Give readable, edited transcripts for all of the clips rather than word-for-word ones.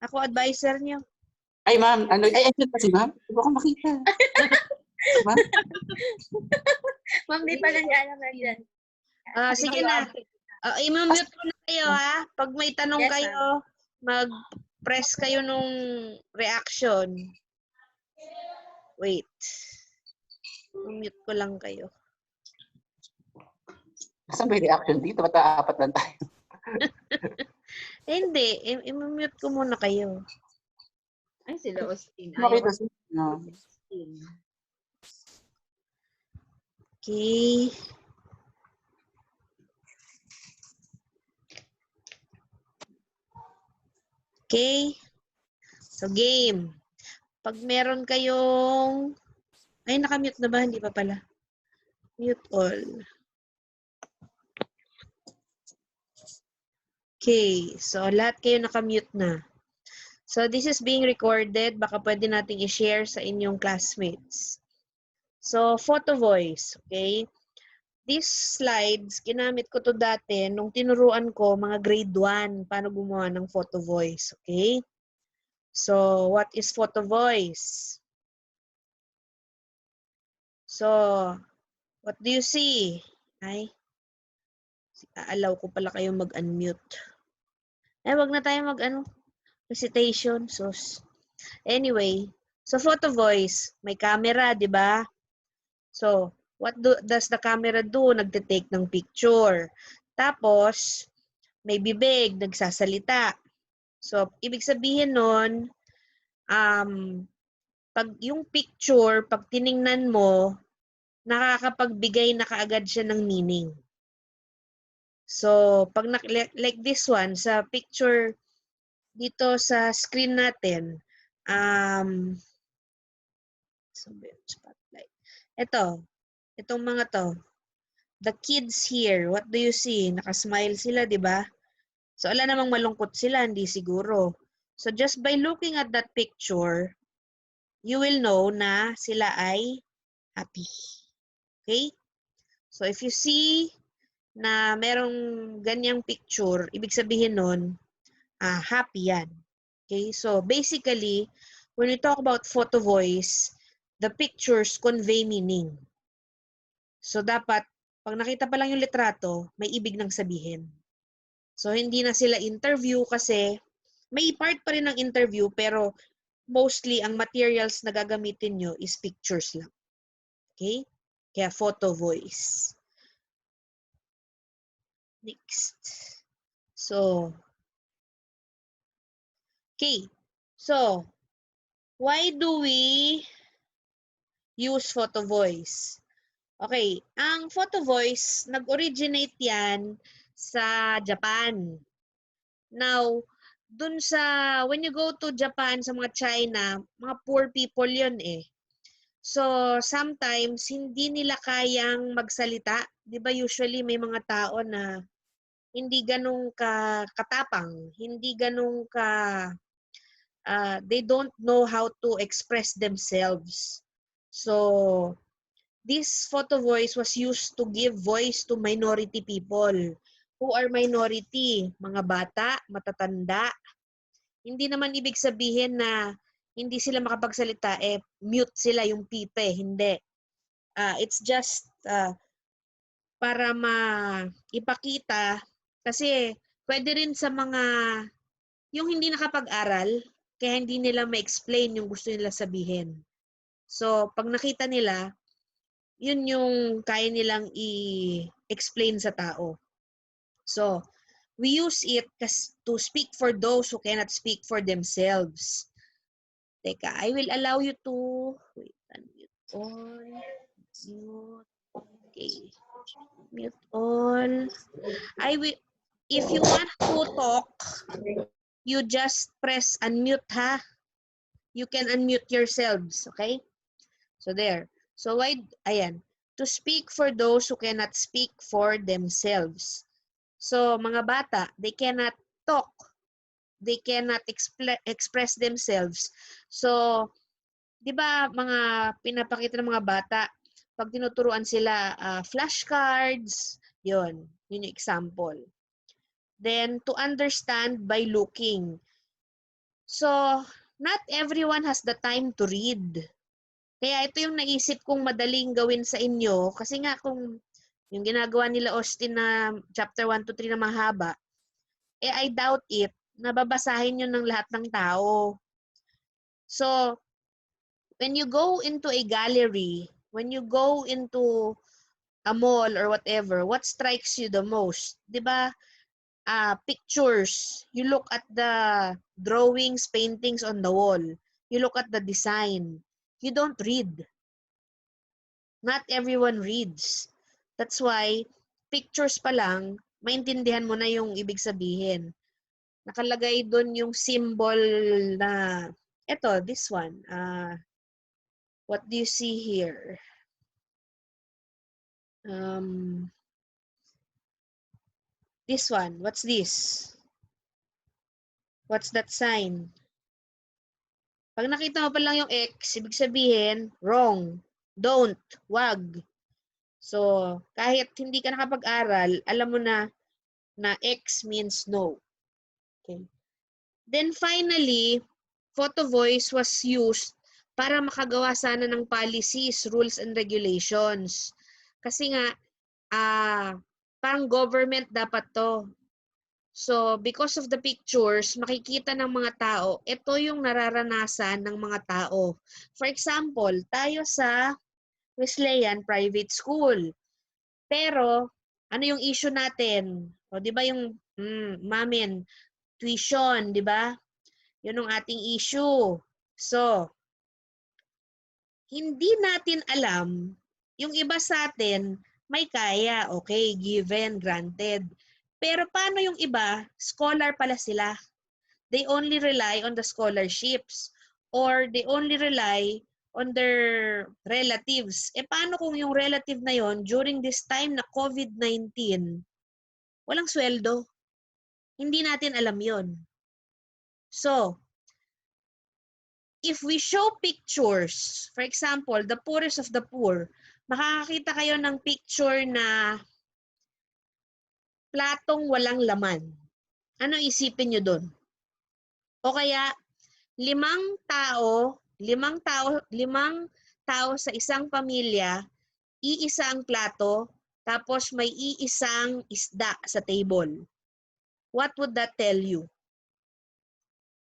Ako advisor niyo. Ay, ma'am. Ano? Ay, andyan pa si ma'am. Hindi ko makita. Ma'am? Ma'am, di pa lang alam na dyan. Sige na. I-mute ko na kayo, ha? Pag may tanong Yes, kayo, mag-press kayo nung reaction. Wait. Mute ko lang kayo. Saan ba yung reaction dito? Ba't apat lang tayo? Hindi. I-mute ko muna kayo. Ay, sila Austin. Makita siya. No. Okay. Okay. So, game. Pag meron kayong... Ay, nakamute na ba? Hindi pa pala. Mute all. Okay. So, lahat kayo nakamute na. So, this is being recorded. Baka pwede nating i-share sa inyong classmates. So, Photovoice. Okay? These slides, ginamit ko to dati nung tinuruan ko mga grade 1 paano gumawa ng Photovoice. Okay? So, what is Photovoice? So, what do you see? Ay, allow ko pala kayong mag-unmute. Eh, wag na tayo mag-ano, recitation. So, anyway, so Photovoice, may camera, di ba? So, what does the camera do? Nagte-take ng picture. Tapos, may bibig, nagsasalita. So, ibig sabihin nun, pag yung picture, pag tiningnan mo, nakakapagbigay na kaagad siya ng meaning. So, pag like this one, sa picture dito sa screen natin, spotlight. Itong mga to. The kids here, what do you see? Nakasmile sila, di ba? So, ala namang malungkot sila, hindi siguro. So, just by looking at that picture, you will know na sila ay happy. Okay? So, if you see na merong ganyang picture, ibig sabihin nun, happy yan. Okay? So, basically, when we talk about photo voice, the pictures convey meaning. So, dapat, pag nakita pa lang yung litrato, may ibig nang sabihin. So, hindi na sila interview kasi may part pa rin ng interview pero mostly ang materials na gagamitin nyo is pictures lang. Okay? Kaya photo voice. Next. So, okay. So, why do we use photo voice? Okay, ang photo voice, nag-originate yan sa Japan. Now, dun sa, when you go to Japan, sa mga China, mga poor people yun eh. So, sometimes, hindi nila kayang magsalita. Di ba usually may mga tao na hindi ganun katapang, hindi ganun they don't know how to express themselves. So, this photo voice was used to give voice to minority people. Who are minority? Mga bata, matatanda. Hindi naman ibig sabihin na hindi sila makapagsalita, mute sila yung pipe. Hindi. It's just para ipakita kasi pwede rin sa mga yung hindi nakapag-aral kaya hindi nila ma-explain yung gusto nila sabihin. So, pag nakita nila, yun yung kaya nilang i-explain sa tao. So, we use it to speak for those who cannot speak for themselves. Teka, I will allow you to... Wait, unmute all. Mute. Okay. Mute all. If you want to talk, you just press unmute, ha? You can unmute yourselves, okay? So, there. So, ayan. To speak for those who cannot speak for themselves. So, mga bata, they cannot talk. They cannot express themselves. So, di ba mga pinapakita ng mga bata, pag tinuturuan sila flashcards, yun yung example. Then, to understand by looking. So, not everyone has the time to read. Kaya ito yung naisip kong madaling gawin sa inyo. Kasi nga kung yung ginagawa nila Austin na chapter 1 to 3 na mahaba, I doubt it na babasahin yun ng lahat ng tao. So, when you go into a gallery, when you go into a mall or whatever, what strikes you the most? 'Di ba? Pictures. You look at the drawings, paintings on the wall. You look at the design. You don't read. Not everyone reads. That's why pictures pa lang, maintindihan mo na yung ibig sabihin. Nakalagay doon yung symbol na eto, this one. What do you see here? This one. What's this? What's that sign? Pag nakita mo pa lang yung X, ibig sabihin, wrong. Don't. Wag. So, kahit hindi ka nakapag-aral, alam mo na X means no. Okay. Then finally, Photovoice was used para makagawa sana ng policies, rules, and regulations. Kasi nga, parang government dapat to. So, because of the pictures, makikita ng mga tao, ito yung nararanasan ng mga tao. For example, tayo sa Wesleyan Private School. Pero, ano yung issue natin? O, di ba yung, mamin, tuition, di ba? Yun ang ating issue. So, hindi natin alam, yung iba sa atin, may kaya, okay, given, granted. Pero paano yung iba, scholar pala sila. They only rely on the scholarships or they only rely on their relatives. Paano kung yung relative na yon during this time na COVID-19, walang sweldo? Hindi natin alam yon. So, if we show pictures, for example, the poorest of the poor, makakakita kayo ng picture na platong walang laman. Ano isipin nyo doon? O kaya, limang tao sa isang pamilya, iisa ang plato, tapos may iisang isda sa table. What would that tell you?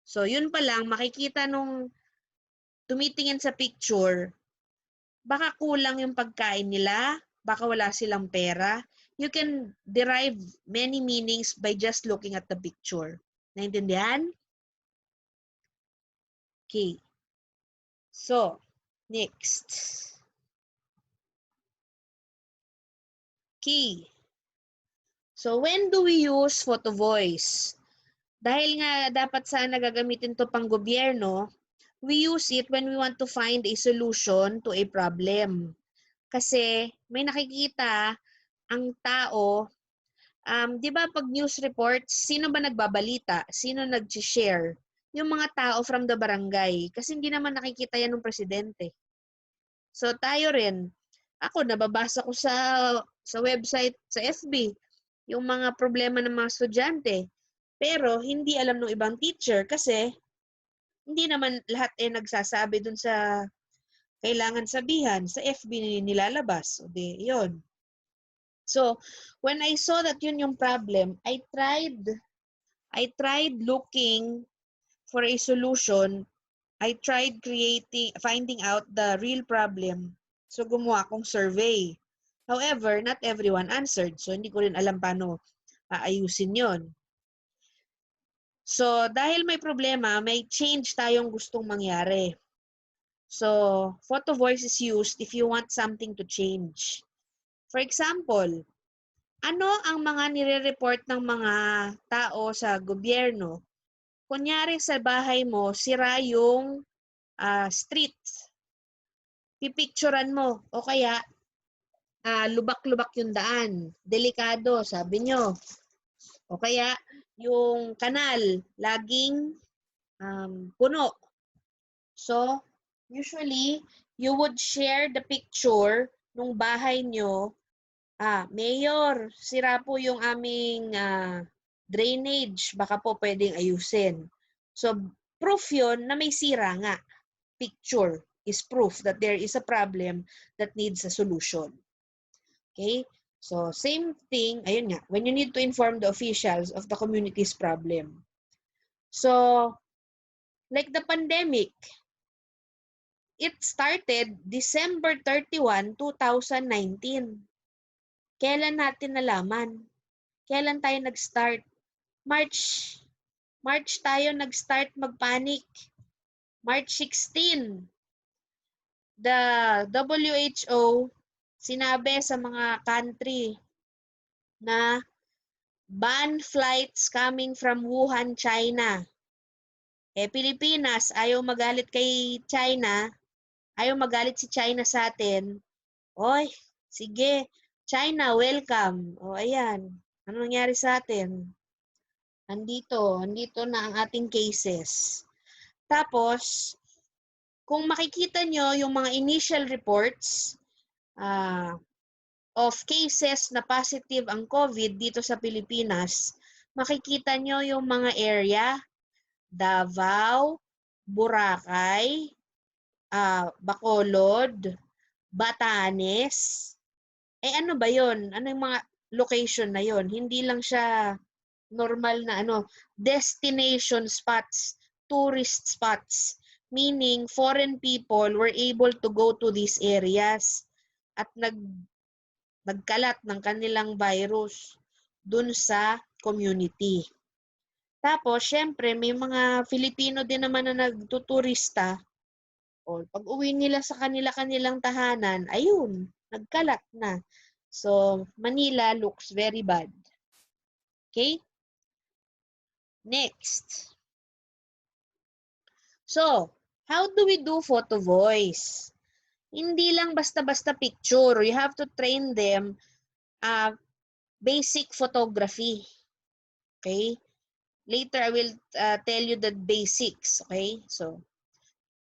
So, yun pa lang, makikita nung tumitingin sa picture, baka kulang yung pagkain nila, baka wala silang pera. You can derive many meanings by just looking at the picture. Naintindihan? Okay. So, next. Key. So, when do we use Photovoice? Dahil nga dapat sana gagamitin to pang gobyerno, we use it when we want to find a solution to a problem. Kasi may nakikita ang tao, di ba pag news reports, sino ba nagbabalita? Sino nag-share? Yung mga tao from the barangay. Kasi hindi naman nakikita yan ng presidente. So tayo rin, ako nababasa ko sa website, sa FB, yung mga problema ng mga estudyante. Pero hindi alam ng ibang teacher kasi hindi naman lahat nagsasabi dun sa kailangan sabihan. Sa FB nilalabas. O di, yun. So, when I saw that yun yung problem, I tried looking for a solution. I tried finding out the real problem. So, gumawa akong survey. However, not everyone answered. So, hindi ko rin alam paano aayusin yon. So, dahil may problema, may change tayong gustong mangyari. So, Photovoice is used if you want something to change. For example, ano ang mga nire-report ng mga tao sa gobyerno? Kunyari sa bahay mo, sira yung street. Pipicturan mo. O kaya, lubak-lubak yung daan. Delikado, sabi nyo. O kaya, yung kanal, laging puno. So, usually, you would share the picture nung bahay nyo. Mayor, sira po yung aming drainage. Baka po pwedeng ayusin. So, proof yun na may sira nga. Picture is proof that there is a problem that needs a solution. Okay? So, same thing, ayun nga, when you need to inform the officials of the community's problem. So, like the pandemic, it started December 31, 2019. Kailan natin nalaman? Kailan tayo nag-start? March tayo nag-start mag-panic. March 16. The WHO sinabi sa mga country na ban flights coming from Wuhan, China. Pilipinas, ayaw magalit kay China. Ayaw magalit si China sa atin. Oy, sige. China, welcome. O, ayan. Ano nangyari sa atin? Andito na ang ating cases. Tapos, kung makikita nyo yung mga initial reports of cases na positive ang COVID dito sa Pilipinas, makikita nyo yung mga area, Davao, Boracay, Bacolod, Batanes. Ano ba yon? Ano yung mga location na yon? Hindi lang siya normal na destination spots, tourist spots. Meaning, foreign people were able to go to these areas at nagkalat ng kanilang virus dun sa community. Tapos, syempre, may mga Filipino din naman na nagtuturista. O, pag uwi nila sa kanilang tahanan, ayun, nagkalat na. So, Manila looks very bad. Okay? Next. So, how do we do photo voice? Hindi lang basta-basta picture. You have to train them basic photography. Okay? Later, I will tell you the basics. Okay? So,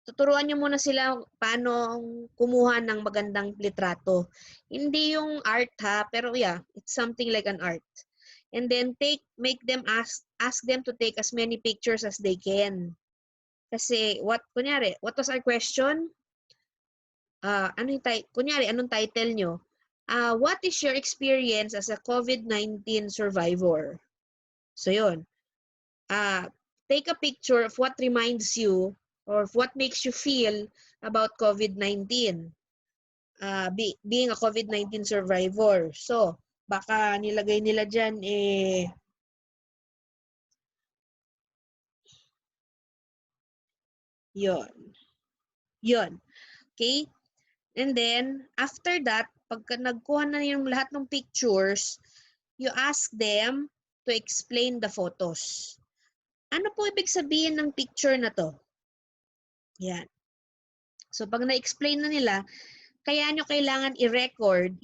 tuturuan nyo muna sila paano kumuha ng magandang litrato. Hindi yung art ha, pero yeah, it's something like an art. And then make them ask them to take as many pictures as they can. Kasi kunyari, what was our question? Kunyari, anong title nyo? What is your experience as a COVID-19 survivor? So yun. Take a picture of what reminds you or what makes you feel about COVID-19. Being a COVID-19 survivor. So, baka nilagay nila dyan Yun. Okay? And then, after that, pagka nagkuha na yung lahat ng pictures, you ask them to explain the photos. Ano po ibig sabihin ng picture na to? Yan. So, pag na-explain na nila, kaya nyo kailangan i-record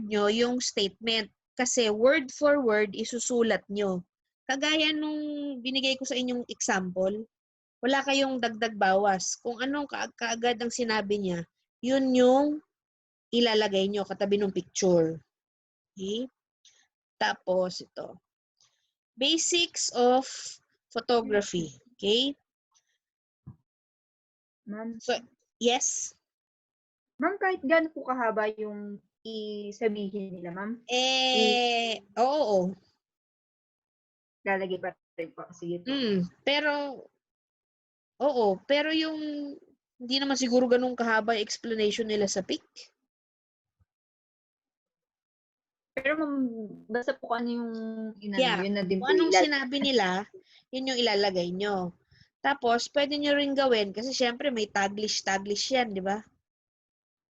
nyo yung statement. Kasi word for word, isusulat nyo. Kagaya nung binigay ko sa inyong example, wala kayong dagdag bawas. Kung anong kaagad ang sinabi niya, yun yung ilalagay nyo katabi ng picture. Okay? Tapos ito. Basics of photography. Okay? Ma'am, So, yes? ma'am, kahit gaano po kahaba yung isabihin nila, ma'am? Oo. Lalagay pa rin po. Sige po. Pero yung hindi naman siguro ganun kahaba yung explanation nila sa pic. Pero ma'am, basta po ano yung yun na din Kung po anong sinabi nila, yun yung ilalagay nyo. Tapos, pwede nyo rin gawin, kasi syempre may taglish yan, di ba?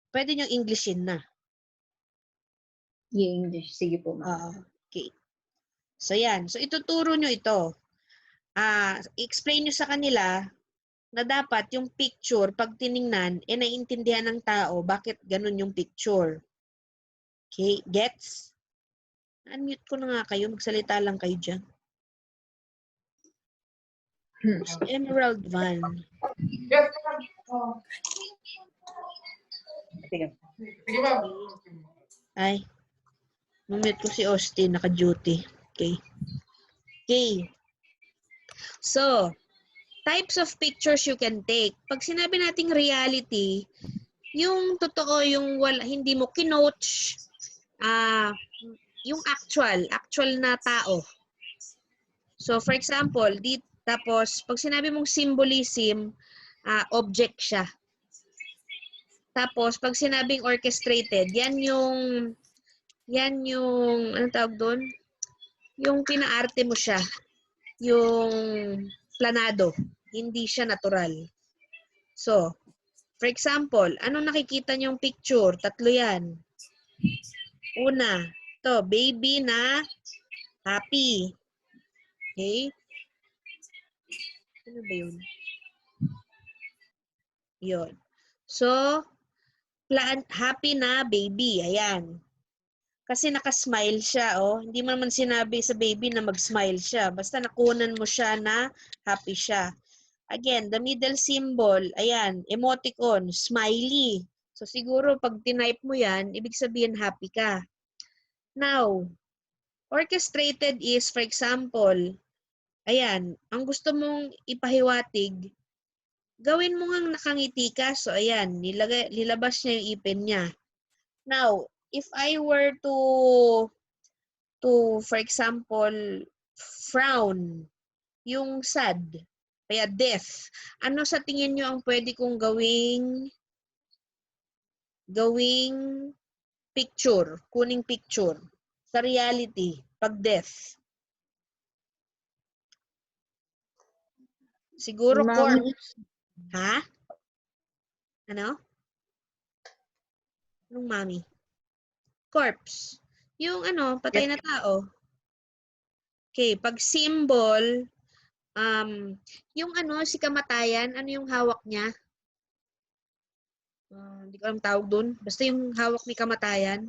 Pwede nyo Englishin na. Yeah, English. Sige po, ma'am. Okay. So, yan. So, ituturo nyo ito. Explain nyo sa kanila na dapat yung picture, pag tiningnan, naiintindihan ng tao bakit ganun yung picture. Okay? Gets? Unmute ko na nga kayo. Magsalita lang kayo dyan. Emerald Van. Ay. Mamit ko si Austin. Naka-duty. Okay. So, types of pictures you can take. Pag sinabi nating reality, yung totoo, yung wala, hindi mo kinoach, yung actual na tao. So, for example, tapos, pag sinabi mong symbolism, object siya. Tapos, pag sinabing orchestrated, yan yung, anong tawag doon? Yung pinaarte mo siya. Yung planado. Hindi siya natural. So, for example, anong nakikita niyong picture? Tatlo yan. Una, to baby na happy. Okay? Ano ba yun? Yun. So, happy na baby. Ayan. Kasi nakasmile siya, oh. Hindi mo naman sinabi sa baby na mag-smile siya. Basta nakunan mo siya na happy siya. Again, the middle symbol, ayan, emoticon, smiley. So, siguro pag tinype mo yan, ibig sabihin happy ka. Now, orchestrated is, for example, ayan, ang gusto mong ipahiwatig, gawin mo ngang nakangiti ka. So, ayan, nilabas niya yung ipin niya. Now, if I were to for example, frown, yung sad, kaya death. Ano sa tingin nyo ang pwede kong gawing picture, kuning picture sa reality, pag death? Siguro corpse. Ha? Ano? Anong mami? Corpse. Yung patay na tao. Okay, pag symbol, yung si kamatayan, ano yung hawak niya? Hindi ko alam tawag dun. Basta yung hawak ni kamatayan.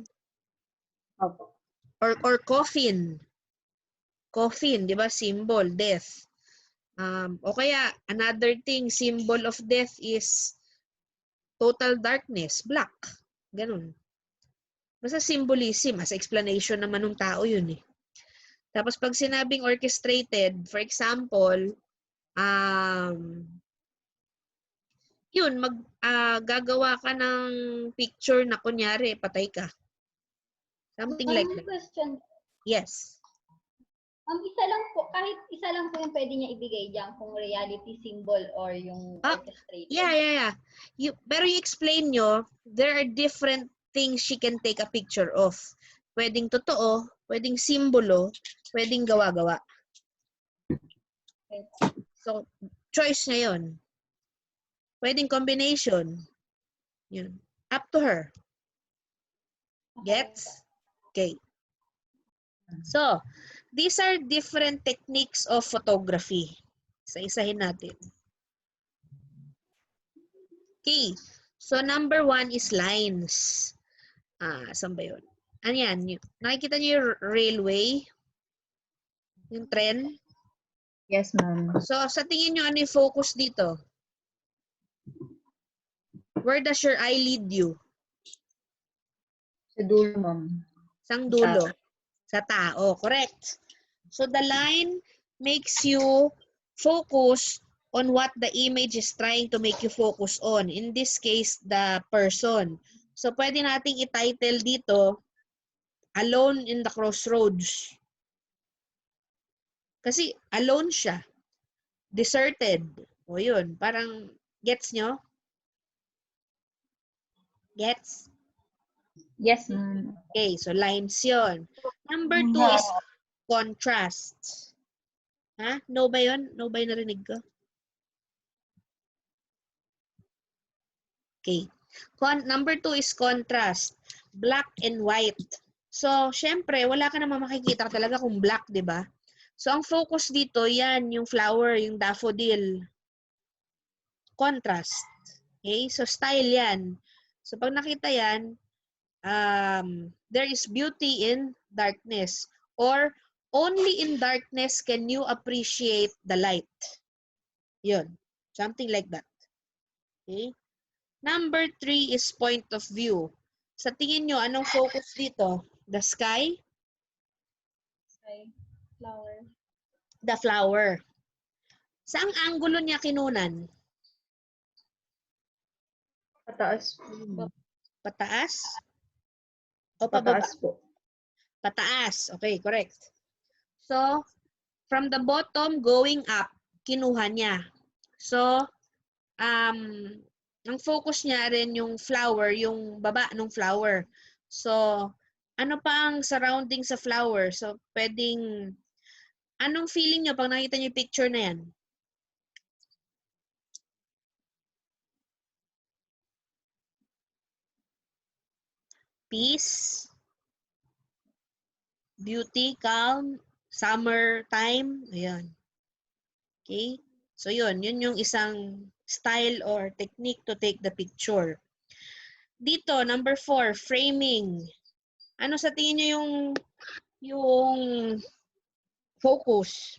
Opo. Or coffin. Coffin, di ba? Symbol, death. O kaya, another thing, symbol of death is total darkness, black. Ganun. Basta symbolism, as explanation naman ng tao yun eh. Tapos pag sinabing orchestrated, for example, yun, gagawa ka ng picture na kunyari, patay ka. Something like that. Question. Yes. Isa lang po, kahit isa lang po yung pwede niya ibigay diyan kung reality symbol or yung orchestrated. Yeah. Pero you explain nyo, there are different things she can take a picture of. Pwedeng totoo, pwedeng simbolo, pwedeng gawa-gawa. So, choice niya yun. Pwedeng combination. Yun. Up to her. Gets? Okay. So, these are different techniques of photography. Isa-isahin natin. Okay. So, number 1 is lines. Saan ba yun? Ano yan? Nakikita niyo yung railway? Yung tren? Yes, ma'am. So, sa tingin niyo, ano yung focus dito? Where does your eye lead you? Sa dulo, ma'am. Sang dulo? Sa tao. Correct. So, the line makes you focus on what the image is trying to make you focus on. In this case, the person. So, pwede nating i-title dito, Alone in the Crossroads. Kasi alone siya. Deserted. O yun, parang gets nyo? Gets? Yes, ma'am. Okay, so lines yun. Number 2 is contrast. Ha? No ba yun? No ba yung narinig ko? Okay. Number 2 is contrast. Black and white. So, syempre, wala ka naman makikita talaga kung black, di ba? So, ang focus dito, yan, yung flower, yung daffodil. Contrast. Okay? So, style yan. So, pag nakita yan, there is beauty in darkness. Or, only in darkness can you appreciate the light. Yun. Something like that. Okay? Number 3 is point of view. Sa tingin nyo, anong focus dito? The sky? Okay. Flower. The flower. Saang anggulo niya kinunan? Pataas. Pataas? O pababa? Pataas po. Pataas. Okay, correct. So, from the bottom going up, kinuha niya. So, ang focus niya rin yung flower, yung baba ng flower. So, ano pa ang surrounding sa flower? So, pwedeng, anong feeling nyo pag nakita nyo yung picture na yan? Peace, beauty, calm, summertime, ayan. Okay? So, yun yung isang style or technique to take the picture. Dito, number 4, framing. Ano sa tingin nyo yung focus?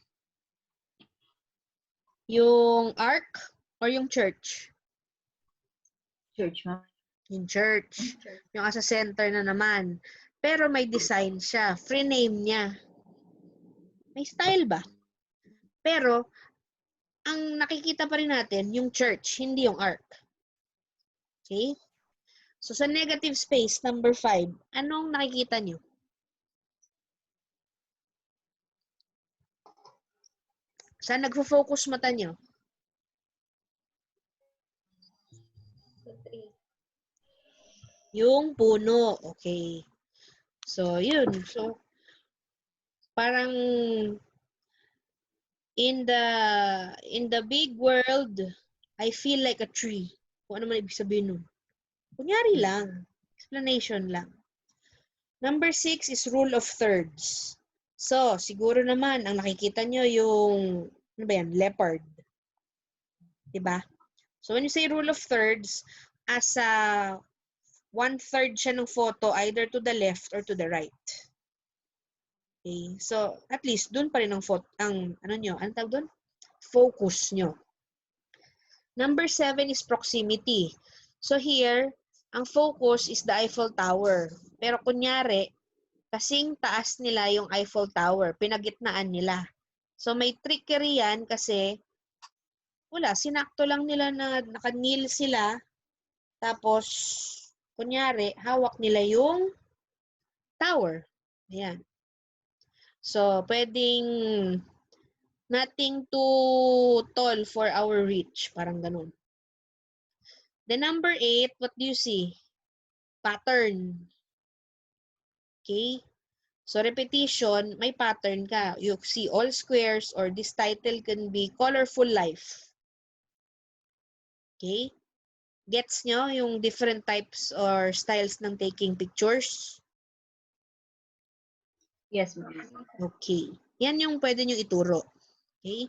Yung ark or yung church? Church, ma'am. Yung church. Yung asa center na naman. Pero may design siya. Free name niya. May style ba? Pero, ang nakikita pa rin natin, yung church, hindi yung ark. Okay? So, sa negative space, number 5, anong nakikita nyo? Saan nagfo-focus mata nyo? So, 3. Yung puno. Okay. So, yun. So, parang in the big world, I feel like a tree. Kung ano man ibig sabihin nun. Kunyari lang. Explanation lang. Number 6 is rule of thirds. So, siguro naman, ang nakikita nyo yung, ano ba yan, leopard. Diba? So, when you say rule of thirds, as a 1/3 siya ng photo, either to the left or to the right. Okay? So, at least, dun pa rin ang ano nyo, ano tawag dun? Focus nyo. Number 7 is proximity. So, here, ang focus is the Eiffel Tower. Pero kunyari, kasing taas nila yung Eiffel Tower, pinagitnaan nila. So, may trickery yan kasi, wala, sinakto lang nila na naka-kneel sila, tapos, kunyari, hawak nila yung tower. Ayan. So, pwedeng nothing too tall for our reach. Parang ganun. The number 8, what do you see? Pattern. Okay? So, repetition, may pattern ka. You see all squares or this title can be colorful life. Okay? Gets nyo yung different types or styles ng taking pictures? Yes, ma'am. Okay. Yan yung pwede nyo ituro. Okay?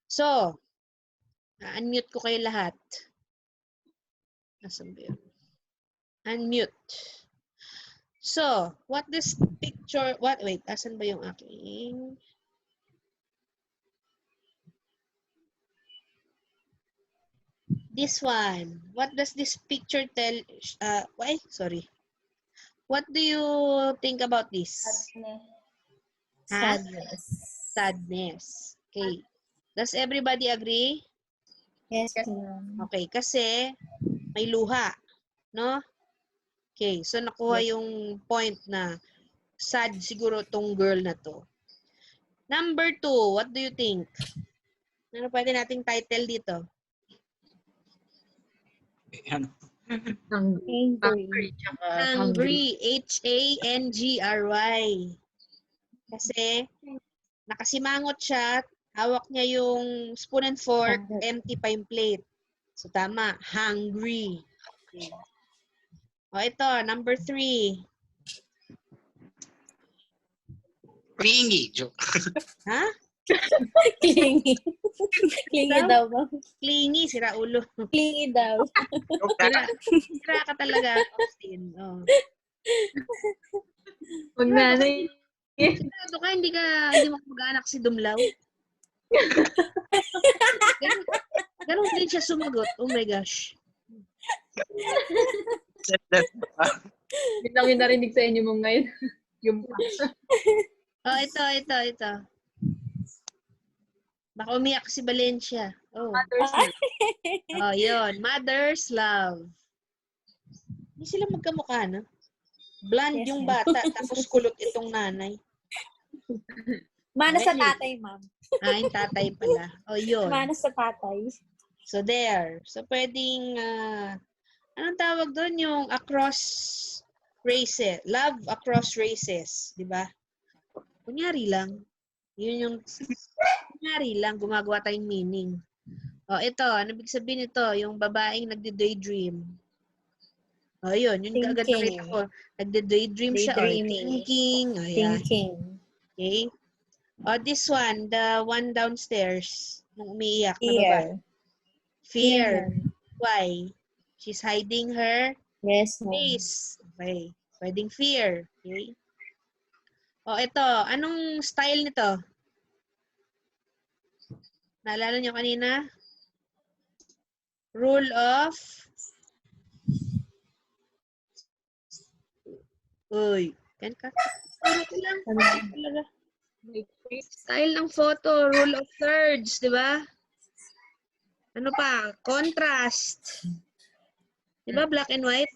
So, unmute ko kayo lahat. Nasaan ba yun? Unmute. So, what this picture, wait, asan ba yung aking? This one. What does this picture tell? Sorry. What do you think about this? Sadness. Ha? Sadness. Sadness. Okay. Does everybody agree? Yes, ma'am. Okay, kasi may luha, no? Okay, so nakuha yung point na sad siguro tong girl na to. Number 2, what do you think? Ano pwede nating title dito? Ano? Hungry. Hungry. Hangry. Kasi nakasimangot siya, hawak niya yung spoon and fork, empty pa yung plate. So tama, hungry. Okay. O ito, number 3. Clingy. Joke. Ha? Clingy. Clingy daw, ma'am. Clingy, sira ulo. Clingy daw. Joke na. Sira ka talaga, Austin. Oh. Huwag na na eh. Sigurado ka, hindi mo mag-anak si Dumlaw. Ganun din siya sumagot. Oh my gosh. Yun lang yung narinig sa inyo mong ngayon. Yung Oh, ito. Baka umiyak si Valencia. Oh. Mother's Ay. love. Oh, yun. Mother's love. Hindi sila magkamukha, no? Blonde Yes, yung ma'am. bata, tapos kulot itong nanay. Mana sa Anyway. tatay, ma'am. Yung tatay pala. Oh, yun. Mana sa tatay. So, there. So, pwedeng, anong tawag doon? Yung across races. Love across races. Di ba? Kunyari lang. Yun yung, kunyari lang, gumagawa tayong meaning. Oh, ito. Ano ibig sabihin ito? Yung babaeng nagde-daydream. Oh, yun. Yung agad nakita ko. Nagde-daydream siya. Oh, Daydreaming. thinking. Oh, yan. Thinking. Okay. Oh, this one. The one downstairs. Nung umiiyak na babae. Fear. Fear. Why? She's hiding her Yes, ma'am. face. Okay. Pwedeng fear. Okay. Oh, ito. Anong style nito? Naalala nyo kanina? Rule of... Uy. Yan ka. Ano ko lang. Talaga. Style ng photo. Rule of thirds. Di ba? Ano pa? Contrast. Di ba? Black and white?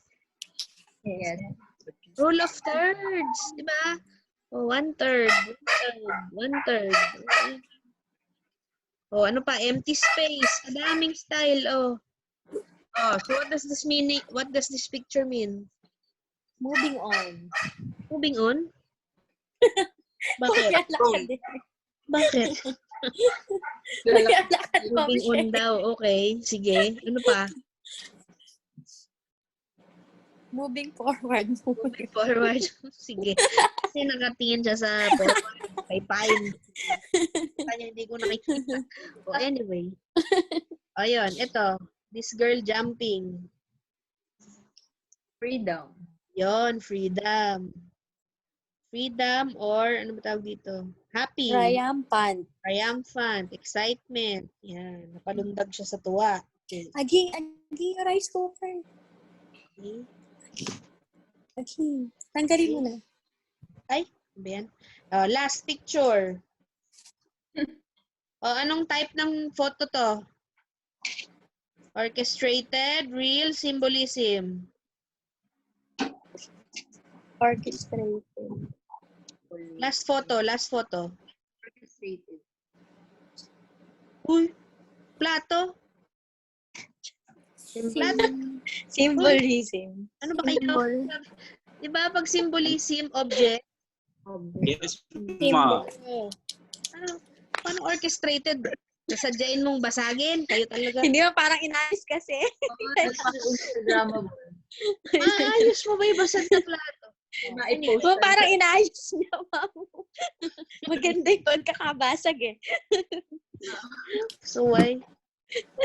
Yes. Rule of thirds. Di ba? Oh, one-third. One-third. Oh, ano pa? Empty space. Kadaming style. Oh. Oh, so what does this mean? What does this picture mean? Moving on. Moving on? Bakit? Umialak ka din. Bakit? Umialak ka, Moving on daw. Okay. Sige. Ano pa? Moving forward. Moving forward. Sige. Kasi nakatingin siya sa forward. Kay Pine. Kanya hindi ko nakikita. Oh, anyway. Ayun. Ito. This girl jumping. Freedom. Yon, freedom. Freedom or ano ba tawag dito? Happy. Triumphant. Triumphant. Excitement. Yan. Napalundag siya sa tuwa. Okay. Aging rice cooker. Okay. Aging. Tanggalin mo na. Ay, ba yan? Oh, last picture. Oh, anong type ng photo to? Orchestrated, real, symbolism. Orchestrated. Last photo, last photo. Orchestrated. Uy, plato. Plato. Symbolism. Ano ba kayo? Di ba pag symbolism, object? Yes, ma. Symbol. Paano orchestrated? Nasadyain mong basagin? Kayo talaga. Hindi mo parang inayos kasi. Instagram mo. Ayos mo ba yung basag na plato? Ma-post. Mo parang inayos niya, ma'am. Maganda yung pagkakabasag eh. So why?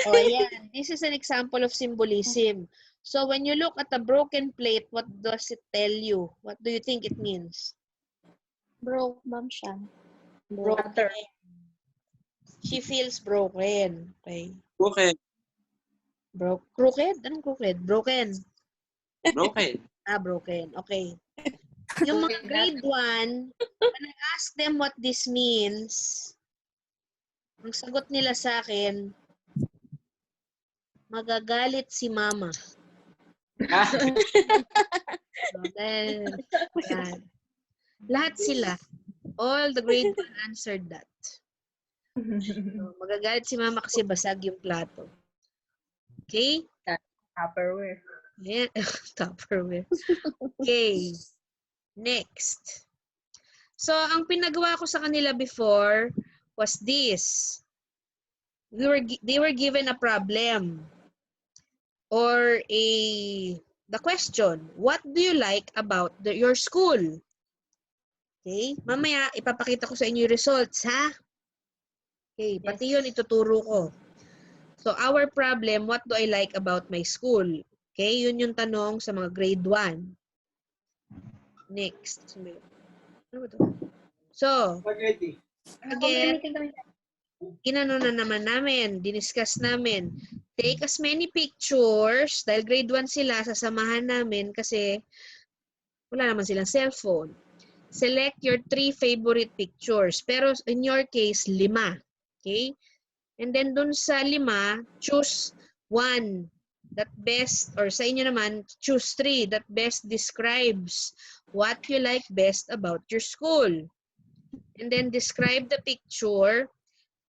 Oh, ayan. This is an example of symbolism. So when you look at a broken plate, what does it tell you? What do you think it means? Broke, ma'am siya. Broken. She feels broken. Okay. Okay. Crooked? Anong crooked? Broken. Broken. Broken. Okay. Yung mga grade 1, when I ask them what this means, ang sagot nila sa akin, magagalit si mama. So, then, yan. Lahat sila. All the grade 1 answered that. So, magagalit si mama kasi basag yung plato. Okay? Tupperware. Yeah. Tupperware. Okay. Next. So, ang pinagawa ko sa kanila before was this. They were given a problem or the question, what do you like about your school? Okay? Mamaya, ipapakita ko sa inyo yung results, ha? Okay, pati yun ituturo ko. So, our problem, what do I like about my school? Okay, yun yung tanong sa mga grade 1. Next. Ano ba ito? So, again, inano na naman namin, diniscuss namin. Take as many pictures, dahil grade 1 sila, sasamahan namin kasi wala naman silang cellphone. Select your 3 favorite pictures. Pero in your case, 5. Okay? And then dun sa 5, choose 1 that best, or sa inyo naman, choose 3 that best describes what you like best about your school. And then describe the picture,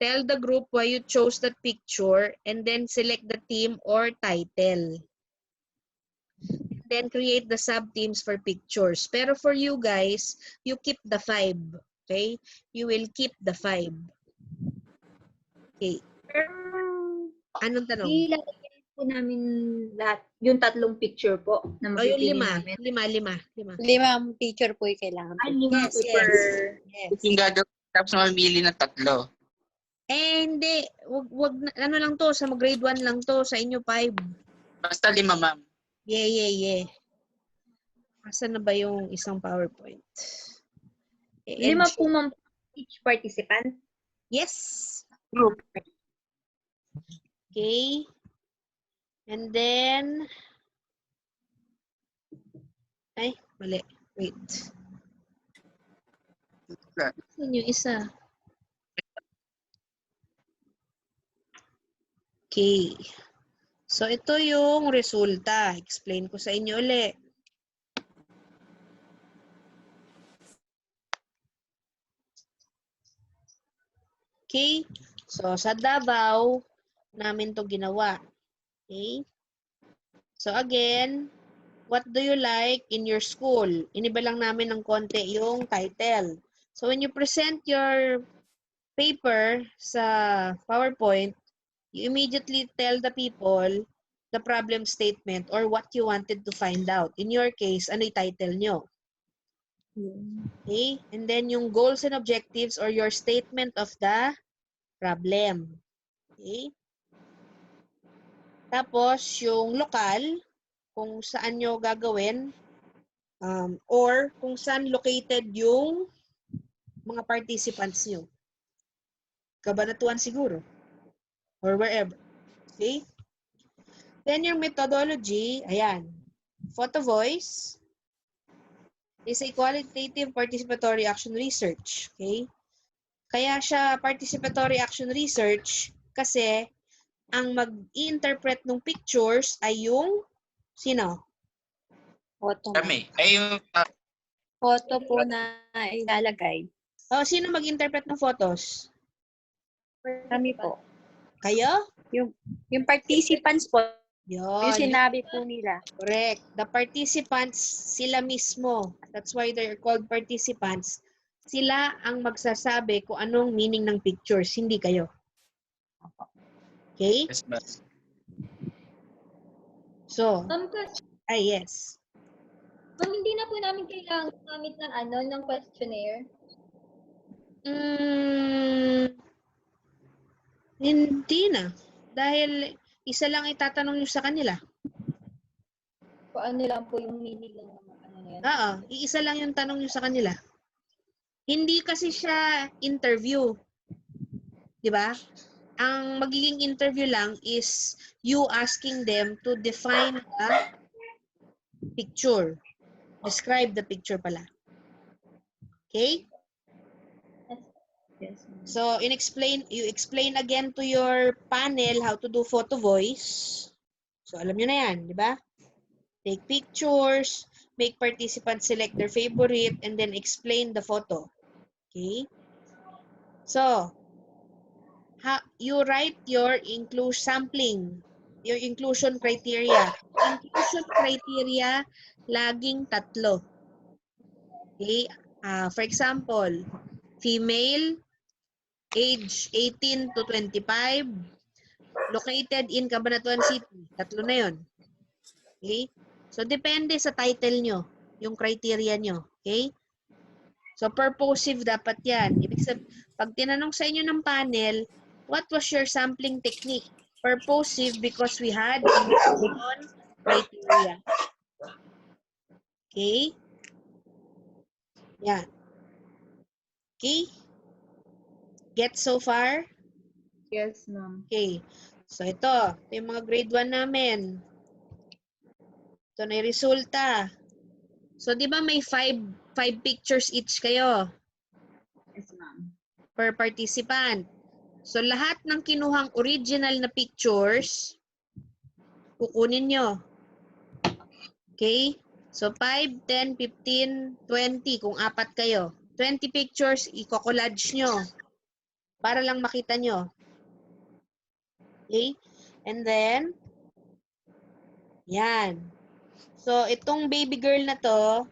tell the group why you chose that picture, and then select the theme or title. Then create the sub-themes for pictures. Pero for you guys, you keep the 5. Okay? You will keep the 5. Okay. Anong tanong? Ilalagay po namin lahat, yung 3 picture po na O yung mapipili 5. namin. 5. 5 picture po yung kailangan po. 5 Yes, po yes. per... Yes. Yung gagawin, tapos mamili ng 3. Hindi. Wag, ano lang to, sa grade 1 lang to, sa inyo 5. Basta 5, ma'am. Yeah. Asan na ba yung isang PowerPoint? 5 po ma'am each participant. Yes. Group. Okay. And then, ay, mali. Wait. Saan yung isa? Okay. So, ito yung resulta. Explain ko sa inyo ulit. Okay? So, sa Davao, namin to ginawa. Okay? So, again, what do you like in your school? Iniba lang namin ng konti yung title. So, when you present your paper sa PowerPoint, you immediately tell the people the problem statement or what you wanted to find out. In your case, ano yung title nyo? Okay? And then yung goals and objectives or your statement of the problem. Okay? Tapos, yung lokal, kung saan nyo gagawin, or kung saan located yung mga participants nyo. Kabanatuan siguro. Or wherever. Okay? Then yung methodology, ayan. Photovoice is a qualitative participatory action research. Okay? Kaya siya participatory action research kasi ang mag-i-interpret ng pictures ay yung sino? Photo. Kami. Ay, yung Photo po na ilalagay. O, sino mag-interpret ng photos? Kami po. Kayo? Yung participants po, yung Yun. sinabi po nila. Correct. The participants, sila mismo. That's why they're called participants. Sila ang magsasabi kung anong meaning ng pictures, hindi kayo. Okay? yes, ma'am. So, Kasi, yes. hindi na po namin kailangan gumamit ng ng questionnaire. Hindi na. Dahil isa lang itatanong nyo sa kanila. Kung ano lang po yung meaning lang ng na yan. Oo, iisa lang yung tanong nyo sa kanila. Hindi kasi siya interview. 'Di ba? Ang magiging interview lang is you asking them to define the picture. Describe the picture pala. Okay? Yes. So, you explain again to your panel how to do photo voice. So, alam nyo na yan, di ba? Take pictures, make participants select their favorite, and then explain the photo. Okay? So, you write your sampling, your inclusion criteria. Inclusion criteria, laging 3. Okay? For example, female, age 18 to 25, located in Cabanatuan City. 3 na yun. Okay? So, depende sa title nyo, yung criteria nyo. Okay? So, purposive dapat yan. Ibig sabihin, pag tinanong sa inyo ng panel, what was your sampling technique? Purposive because we had inclusion criteria. Okay? Yan. Okay? Get so far? Yes, ma'am. Okay. So, ito yung mga grade 1 namin. Ito na yung resulta. So, di ba may 5 pictures each kayo Yes, ma'am. per participant? So, lahat ng kinuhang original na pictures, kukunin nyo. Okay? So, 5, 10, 15, 20, kung apat kayo. 20 pictures, i-collage nyo para lang makita nyo. Okay? And then, yan. So, itong baby girl na to,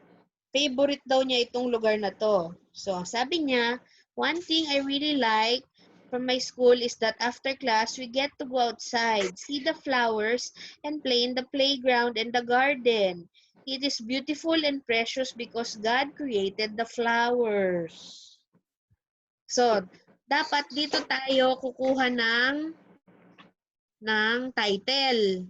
favorite daw niya itong lugar na to. So, sabi niya, one thing I really like from my school is that after class, we get to go outside, see the flowers, and play in the playground and the garden. It is beautiful and precious because God created the flowers. So, dapat dito tayo kukuha ng title.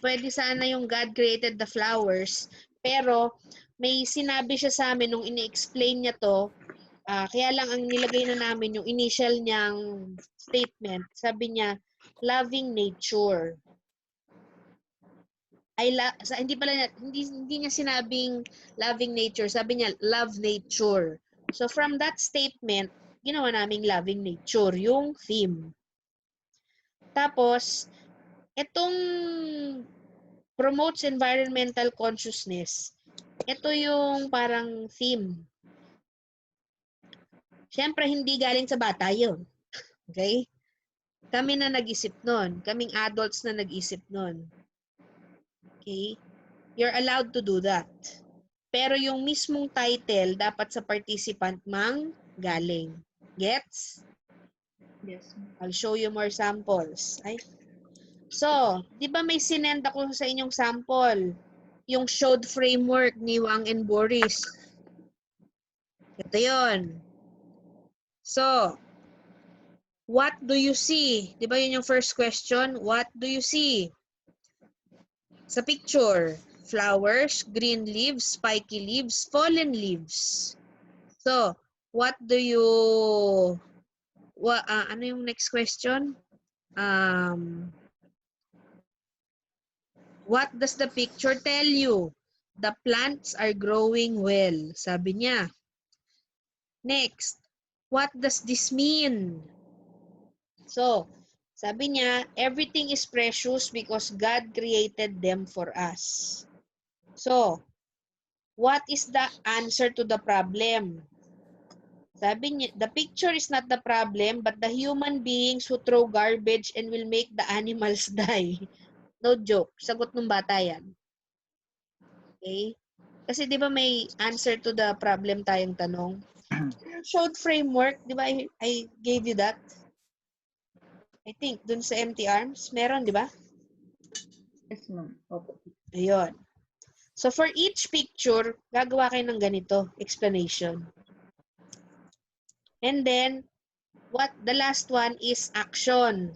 Pwede sana yung God created the flowers, pero may sinabi siya sa amin nung ini-explain niya to, kaya lang ang nilagay na namin yung initial niyang statement, sabi niya, loving nature. Hindi niya sinabing loving nature, sabi niya love nature. So from that statement, ginawa naming loving nature, yung theme. Tapos, itong promotes environmental consciousness. Ito yung parang theme. Siyempre, hindi galing sa bata yun. Okay? Kami na nag-isip nun. Kaming adults na nag-isip nun. Okay? You're allowed to do that. Pero yung mismong title, dapat sa participant mang galing. Gets? Yes. I'll show you more samples. So, di ba may sinend ako sa inyong sample? Yung showed framework ni Wang and Boris. Ito yun. So, what do you see? Di ba yun yung first question? What do you see? Sa picture, flowers, green leaves, spiky leaves, fallen leaves. So, what do you... ano yung next question? What does the picture tell you? The plants are growing well. Sabi niya. Next, what does this mean? So, sabi niya, everything is precious because God created them for us. So, what is the answer to the problem? Sabi niya, the picture is not the problem, but the human beings who throw garbage and will make the animals die. No joke. Sagot ng bata yan. Okay? Kasi di ba may answer to the problem tayong tanong? Showed framework, di ba I gave you that? I think, dun sa empty arms, meron, di ba? Yes, ma'am. Opo. Ayun. So, for each picture, gagawa kayo ng ganito, explanation. And then, the last one is action.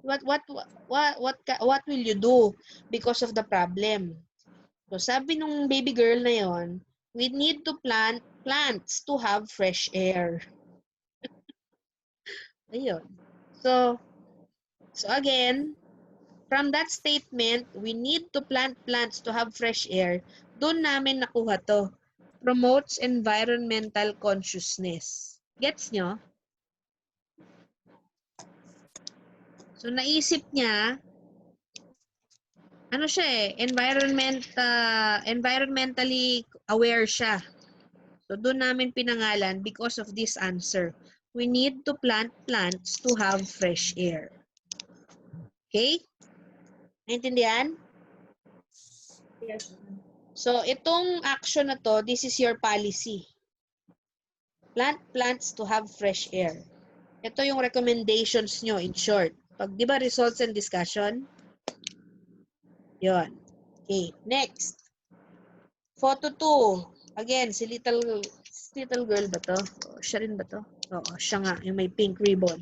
What will you do because of the problem? So, sabi nung baby girl na yon, we need to plant plants to have fresh air. Ayun. So again, from that statement, we need to plant plants to have fresh air. Doon namin nakuha to. Promotes environmental consciousness. Gets nyo? So, naisip niya, ano siya environmentally aware siya. So, doon namin pinangalan because of this answer. We need to plant plants to have fresh air. Okay? Naintindihan? Yes. So, itong action na to, this is your policy. Plant plants to have fresh air. Ito yung recommendations nyo in short. Pag, di ba, results and discussion? Yon. Okay, next. Photo 2. Again, si little girl ba to? Siya rin ba to? Oo, siya nga, yung may pink ribbon.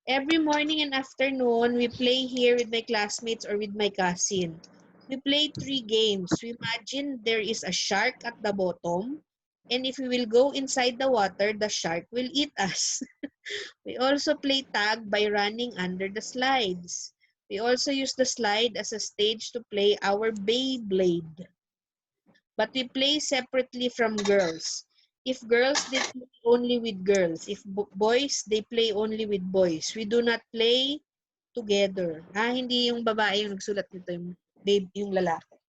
Every morning and afternoon, we play here with my classmates or with my cousin. We play 3 games. We imagine there is a shark at the bottom, and if we will go inside the water, the shark will eat us. We also play tag by running under the slides. We also use the slide as a stage to play our Beyblade. But we play separately from girls. if girls, they play only with girls. If boys, they play only with boys. We do not play together. Hindi yung babae yung nagsulat nito, yung babe, yung lalaki.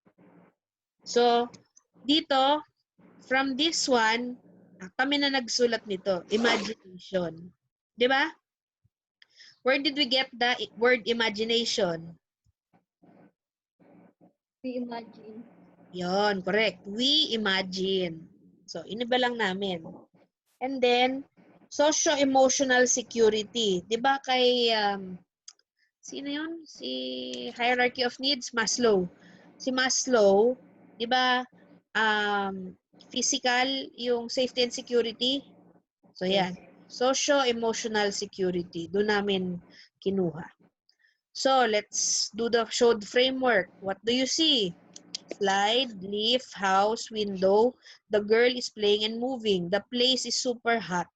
So, dito, from this one, kami na nagsulat nito, imagination. Di ba? Where did we get the word imagination? We imagine. Yon, correct. We imagine. So, iniba lang namin. And then, socio-emotional security. Di ba kay, sino yun? Si Hierarchy of Needs, Maslow. Si Maslow, di ba, physical, yung safety and security. So, yan. Socio-emotional security. Doon namin kinuha. So, let's do the showed framework. What do you see? Slide, leaf, house, window. The girl is playing and moving. The place is super hot.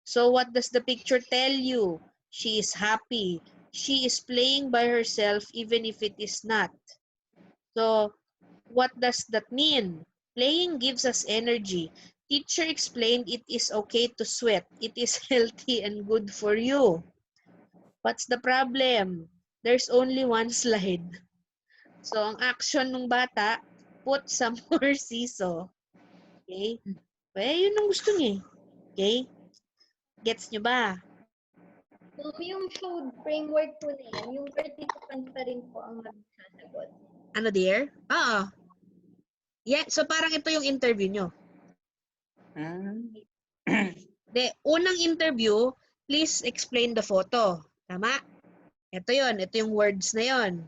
So, what does the picture tell you? She is happy. She is playing by herself even if it is not. So, what does that mean? Playing gives us energy. Teacher explained it is okay to sweat. It is healthy and good for you. What's the problem? There's only one slide. So, ang action ng bata, put some more siso. Okay? Yun ang gusto niya. Okay? Gets nyo ba? So, yung showed framework po na yan, yung participants pa rin po ang magsasagot. Ano, dear? Oo. Yeah, so parang ito yung interview nyo. De, unang interview, please explain the photo. Tama? Ito yon, ito yung words na yon.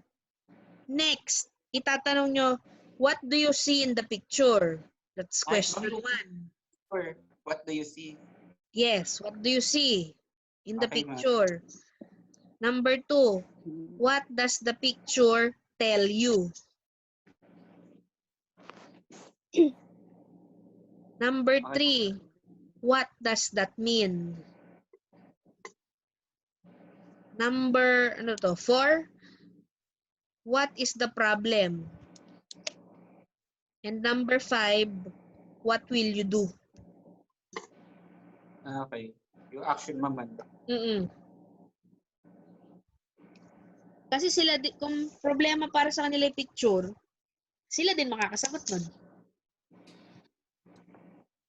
Next, itatanong nyo, what do you see in the picture? That's question 1. Or what do you see? Yes, what do you see in the Okay, ma'am. picture? Number 2, what does the picture tell you? Number 3, what does that mean? Number 4, what is the problem? And number 5, what will you do? Okay. Yung action, ma'am. Kasi sila, kung problema para sa kanila yung picture, sila din makakasagot nun.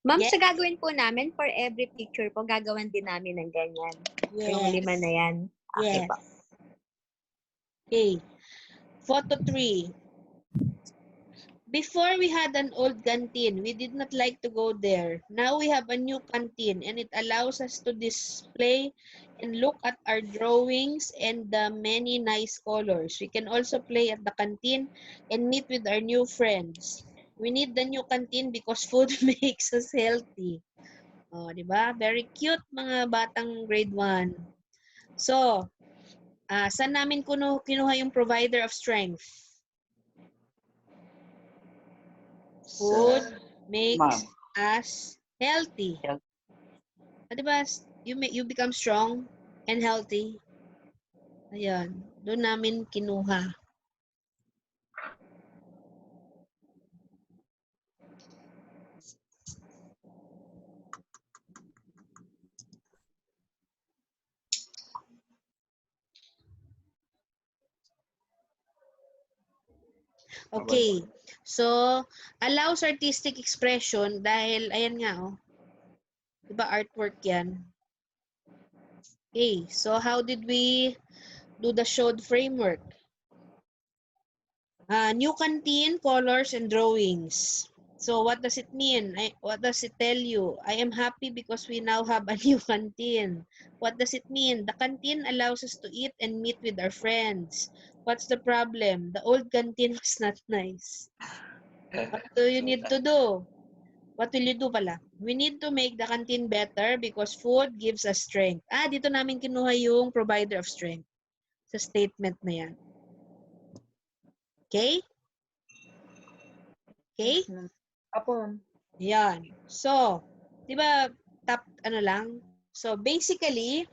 Ma'am, Yes. sa gagawin po namin, for every picture po, gagawin din namin ng ganyan. Yung 5 na yan. Okay Yes. po. Okay. Photo 3. Before we had an old canteen. We did not like to go there. Now we have a new canteen and it allows us to display and look at our drawings and the many nice colors. We can also play at the canteen and meet with our new friends. We need the new canteen because food makes us healthy. Oh, di ba? Very cute mga batang grade 1. So, saan namin kinuha yung provider of strength? Food makes us healthy. Diba? You become strong and healthy. Ayan. Doon namin kinuha. Okay. So, allows artistic expression dahil, ayan nga, oh. Diba artwork yan? Okay. So, how did we do the showed framework? New canteen, colors, and drawings. So, what does it mean? What does it tell you? I am happy because we now have a new canteen. What does it mean? The canteen allows us to eat and meet with our friends. What's the problem? The old canteen was not nice. What do you need to do? What will you do pala? We need to make the canteen better because food gives us strength. Dito namin kinuha yung provider of strength sa statement na yan. Okay? Okay? Apo. Yan. So, di ba, top, lang? So, basically,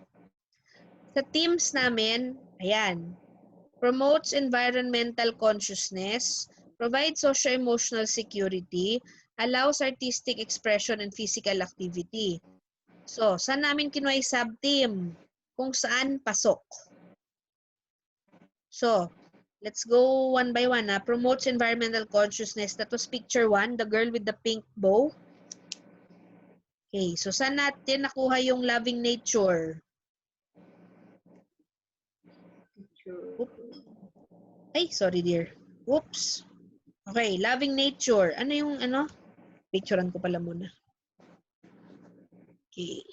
sa teams namin, ayan, promotes environmental consciousness, provides socio-emotional security, allows artistic expression and physical activity. So, saan namin kinuha yung sub-team? Kung saan pasok. So, let's go one by one. Promotes environmental consciousness. That was picture 1, the girl with the pink bow. Okay, so saan natin nakuha yung loving nature? Ay, sorry dear. Whoops. Okay, loving nature. Ano yung ano? Picturean ko pala muna. Okay.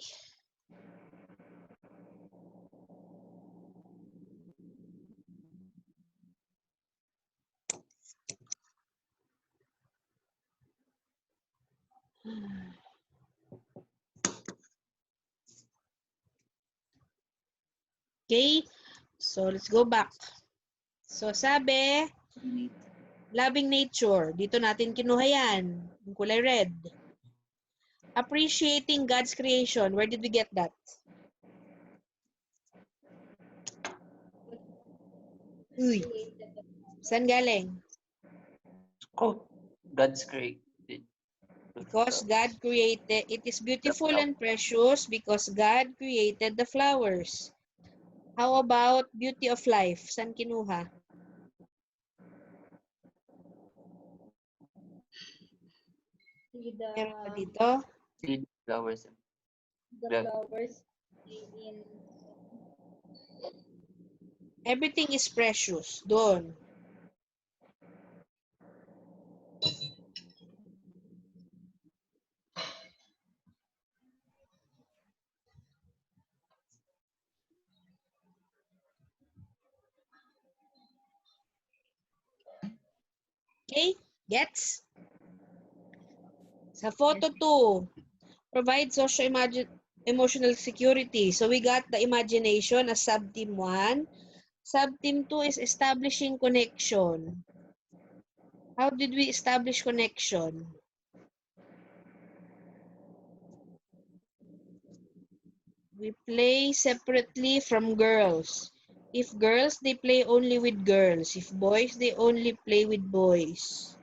Okay, so let's go back. So sabi, loving nature. Dito natin kinuha yan. Yung kulay red. Appreciating God's creation. Where did we get that? Uy. Saan galing? Oh, God's created. Because God created, it is beautiful and precious because God created the flowers. How about beauty of life? Saan kinuha? Meron ba dito? See the flowers. The flowers in Everything is precious. Doon. Okay? Gets? Sa photo 2, provide socio-emotional security. So we got the imagination as sub-team 1. Sub-team 2 is establishing connection. How did we establish connection? We play separately from girls. If girls, they play only with girls. If boys, they only play with boys.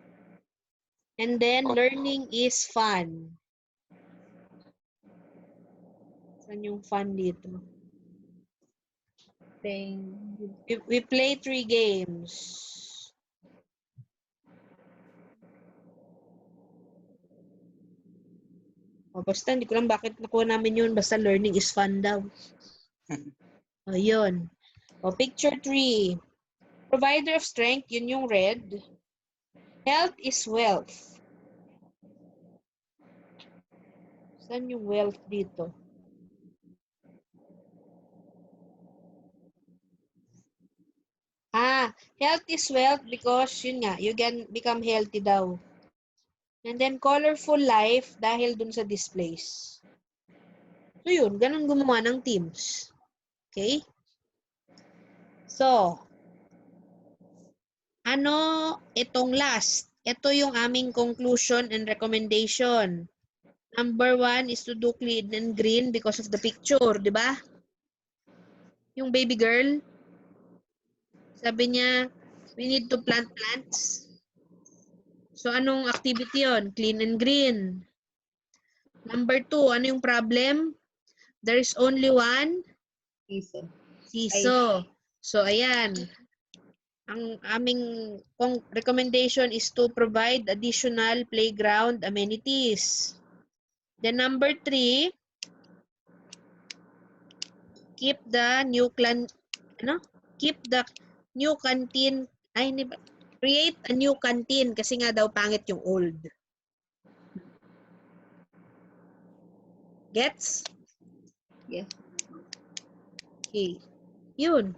And then, learning is fun. Saan yung fun dito? We play 3 games. O, basta, hindi ko lang bakit nakuha namin yun. Basta learning is fun daw. O, yun. O, picture 3. Provider of strength, yun yung red. Health is wealth. Saan yung wealth dito? Health is wealth because, yun nga, you can become healthy daw. And then, colorful life dahil dun sa displays. So, yun. Ganun gumawa ng teams. Okay? So, ano itong last? Ito yung aming conclusion and recommendation. Number 1 is to do clean and green because of the picture, di ba? Yung baby girl, sabi niya, we need to plant plants. So, anong activity yon? Clean and green. Number 2, ano yung problem? There is only one siso. So, ayan. Ang aming recommendation is to provide additional playground amenities. Then number 3, keep the new canteen, create a new canteen kasi nga daw pangit yung old. Gets? Yes. Okay. Yun.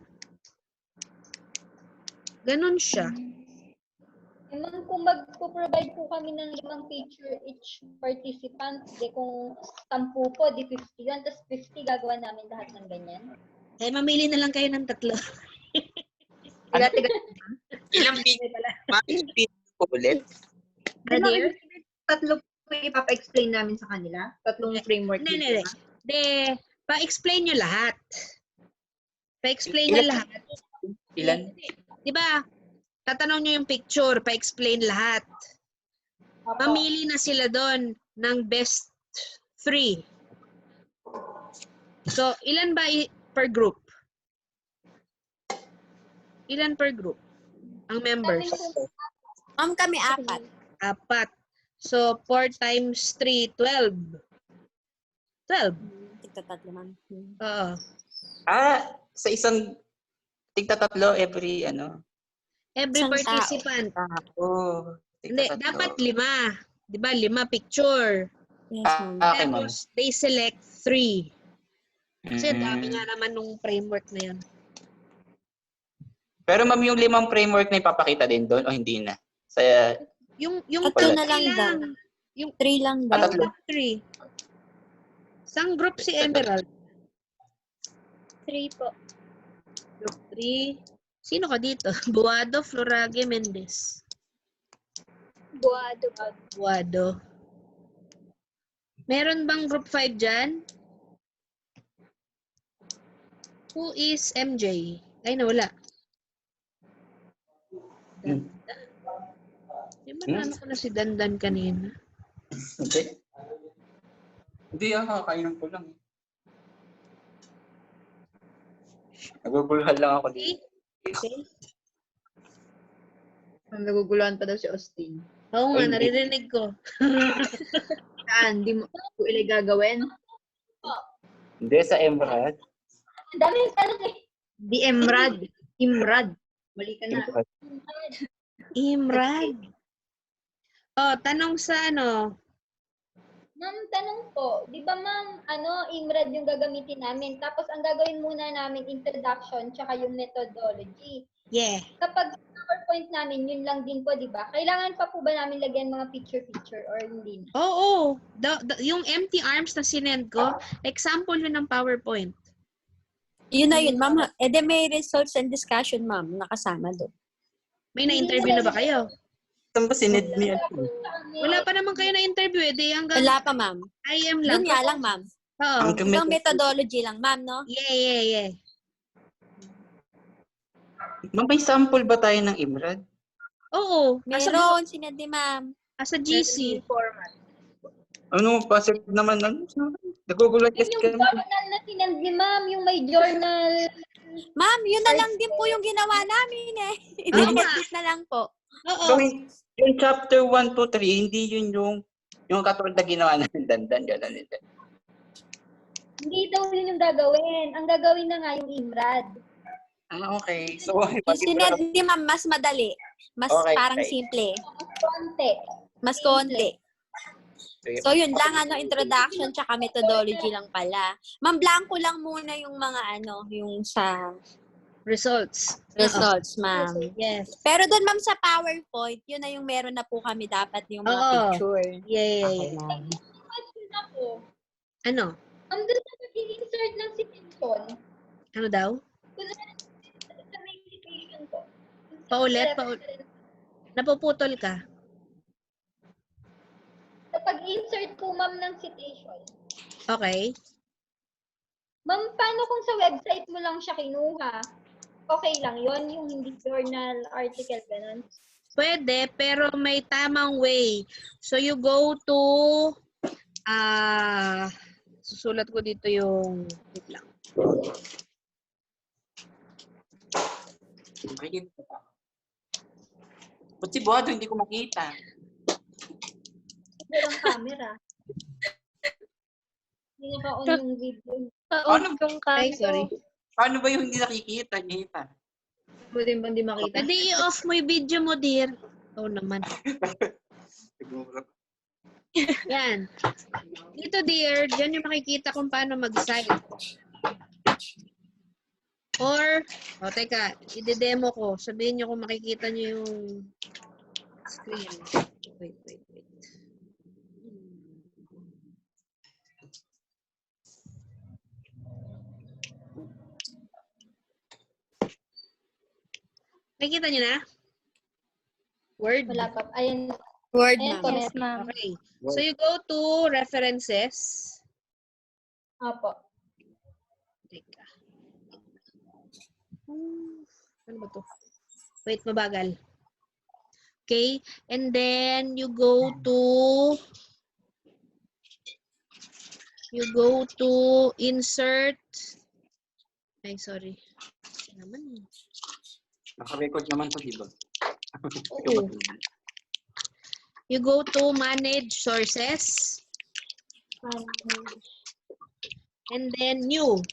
Ganon siya. Ma'am, kung mag-provide po kami ng 5 picture each participant, di kung 10 po, di 50 yan, tapos 50 gagawa namin lahat ng ganyan. Eh, mamili na lang kayo ng 3. Ilang picture po ulit? Dear? Tatlo po ipapa-explain namin sa kanila? Tatlong framework Hindi. Pa-explain nyo lahat. Pa-explain nyo lahat. Ilan? Di ba? Tatanong nyo yung picture, pa-explain lahat. Opo. Mamili na sila doon ng best 3. So, ilan ba per group? Ilan per group? Ang members? Ma'am, kami 4. 4. So, 4 times 3, 12. 12. Tigta-tatlo, ma'am. Oo. Sa isang tigta-tatlo every Every Isang tao. participant. Hindi, tigta-tatlo. dapat 5. Di ba? 5 picture. Yes, ma'am. Okay, ma'am. Tapos, they select 3. Kasi dami Mm. nga naman nung framework na yan. Pero ma'am, yung 5 framework na ipapakita din doon o hindi na? Sa Yung Tatlo Wala. na lang daw. Yung 3 lang daw. tatlo. 3. Sang group si Emerald? 3 po. Group 3. Sino ka dito? Buado, Florage, Mendez. Buado po. Buado. Meron bang group 5 dyan? Who is MJ? Ay, nawala. Dandan. Di ba naano ko na si Dandan kanina? Hindi. Hindi, kakainan ko lang. Naguguluhan lang ako Okay? dito. Okay. Naguguluhan pa daw si Austin. Oo nga, Ay, hindi. naririnig ko. Saan? Di mo ilay gagawin? Hindi, sa Emerald. Ang dami yung tanong eh. Di Emrad. Imrad. Mali ka na. Imrad. Oh, tanong sa Ma'am, tanong po, di ba ma'am, IMRAD yung gagamitin namin, tapos ang gagawin muna namin, introduction, tsaka yung methodology. Yeah. Kapag PowerPoint namin, yun lang din po, di ba? Kailangan pa po ba namin lagyan mga picture-picture or hindi na? Oo. Yung empty arms na sinend ko, example yun ng PowerPoint. Yun na yun, ma'am. Eh, de may results and discussion, ma'am. Nakasama doon. May na-interview na ba kayo? Saan ba sinid niya? Wala pa naman kayo na-interview. Di hanggang Wala pa, ma'am. IM lang. Doon nga lang, ma'am. Oo. Hanggang methodology lang, ma'am, no? Yeah. Ma'am, may sample ba tayo ng Emerald? Oo. Meron, sinad ni ma'am. Asa GC. Format. Positive naman. Naguguluhan Yun kasi yung kami. journal na sinend ni ma'am, yung may journal. Ma'am, yun na lang din po yung ginawa namin eh. Oo nga. Inedit na lang po. Oo. So, yung chapter 1 to 3, hindi yun yung katulad na ginawa natin dandan, gano'n. Hindi daw yun yung gagawin. Ang gagawin na nga yung IMRAD. Okay. So, Yung sinad ni ma'am, mas madali. Mas Okay, parang okay. simple. Konti. Mas konti. Sige. So, yun lang, introduction tsaka methodology lang pala. Ma'am, blanco lang muna yung mga yung sa Results. results, ma'am. Yes. Pero doon, ma'am, sa PowerPoint, yun na yung meron na po kami dapat yung mga Oo. picture. Yeah. Okay, ma'am. Question ako. Ano? Ang doon na mag-insert ng citation. Ano daw? Sa may citation po. Paulit. Napuputol ka. Kapag insert po ma'am ng citation, Okay. ma'am, paano kung sa website mo lang siya kinuha? Okay lang yon yung hindi journal article, ganun. Pwede, pero may tamang way. So, you go to, susulat ko dito yung, wait lang. Ba't si Buhado hindi ko makita? Walang camera. Hindi naka-on yung video. Ano? Ay, sorry. Paano ba yung hindi nakikita? Kita. Mo din bang di makita? Pwede i-off mo yung video mo, dear. Oo naman. Siguro. Yan. Dito, dear, dyan yung makikita kung paano mag-cite. Or, teka, i-demo ko. Sabihin nyo kung makikita nyo yung screen. Wait. Nakikita nyo na? Word? Wala pa. Ayan. Word, Ayan ma'am. po. Yes, ma'am. Okay. So, you go to references. Apo. Teka. Ano ba to? Wait, mabagal. Okay? And then you go to insert. Ay, sorry. Naman. Naka-record naman to, di ba? Oo. You go to manage sources. And then new.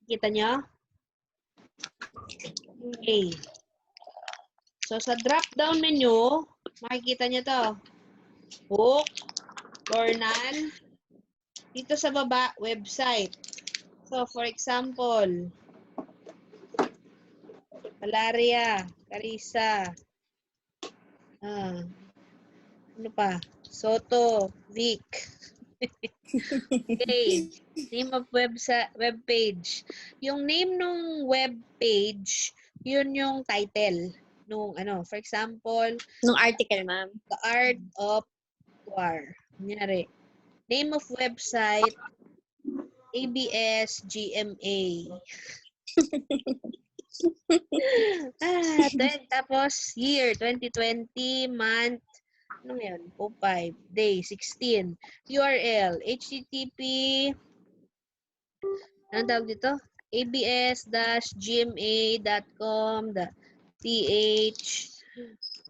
Kita nyo? Okay. So, sa drop-down menu, makikita nyo to. Book, journal. Dito sa baba, website. So, for example, Valeria, Carissa, ano pa? Soto, Vic. Okay. Name of web page. Yung name nung web page, yun yung title nung ano. For example, Nung article, ma'am. The Art of War. Kunyari. Name of website, ABS GMA. Tapos year 2020, month, ano yun? 05, day 16. URL, http, anong tawag dito? abs-gma.com.ph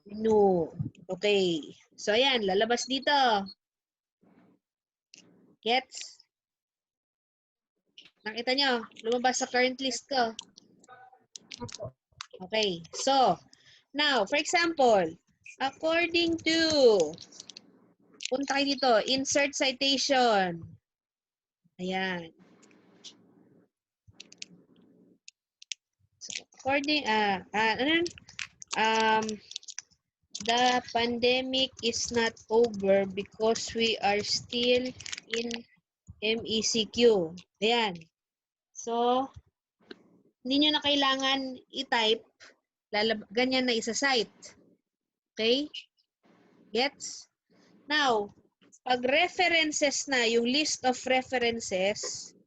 menu. Okay. So, ayan, lalabas dito. Gets? Nakita nyo? Lumabas sa current list ko. Okay. So, now, for example, according to, punta kayo dito, insert citation. Ayan. So, according, the pandemic is not over because we are still in MECQ. Ayan. So, hindi nyo na kailangan i-type, ganyan na isa-cite. Okay? Gets? Now, pag references na, yung list of references,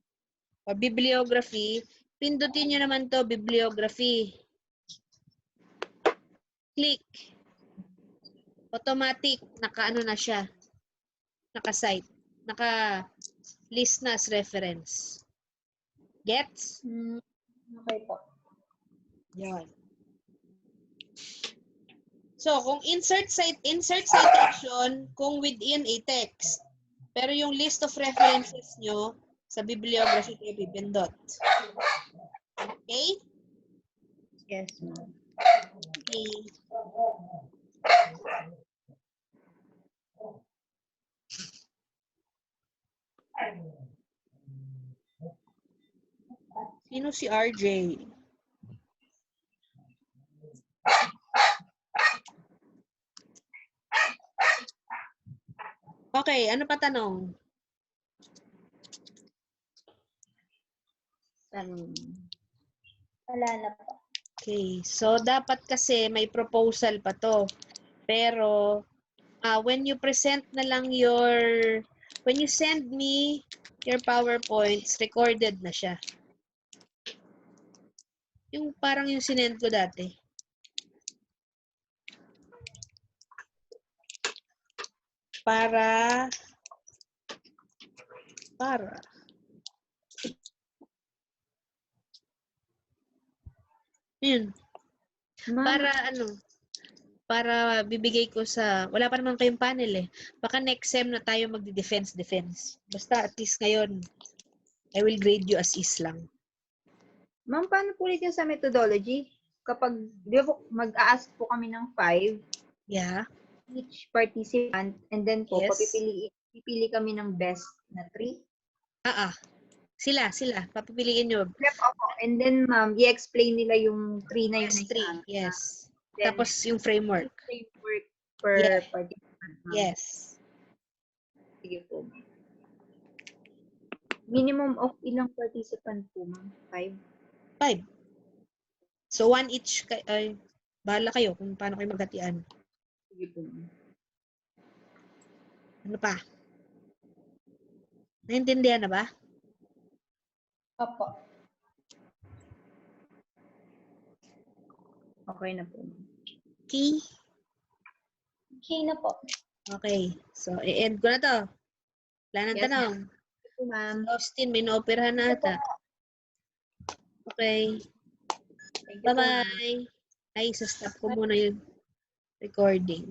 o bibliography, pindutin nyo naman to, bibliography. Click. Automatic, naka-ano na siya. Naka-cite. Naka-list na as reference. Gets? Okay po. Yan. So, kung insert citation, kung within a text. Pero yung list of references nyo, sa bibliography kayo pipindot. Okay? Yes, ma'am. Okay. Sino si RJ? Okay, ano pa tanong? Wala na po. Okay, so dapat kasi may proposal pa to. Pero when you present na lang when you send me your PowerPoints, recorded na siya. Yung parang yung sinend ko dati. Para yun. Para bibigay ko wala pa naman kayong panel eh. Baka next sem na tayo magdi-defense. Basta at least ngayon, I will grade you as is lang. Ma'am, paano po ulit yung sa methodology? Kapag, di ba po, mag-a-ask po kami ng 5, Yeah. each participant, and then po, Yes. pipili kami ng best na 3. Sila. Papipiliin nyo. Yep, opo. And then, ma'am, i-explain nila yung 3 na yun. Best 3. Yes. Then, Tapos yung framework. framework per Yeah. participant. Ma'am. Yes. Sige po. Minimum of ilang participant po, ma'am? 5? 5. So, 1 each. Bahala kayo kung paano kayo maghatian. Sige po, ma'am. Ano pa? Naintindihan na ba? Opo. Okay na po. Okay. Okay na po. Okay. So, i-end ko na to. Wala nang Yes, tanong. Thank you, ma'am. Si Austin, may naoperahan na ata. Okay. Thank you po, ma'am. Bye-bye. Ay, sa stop ko muna yung recording.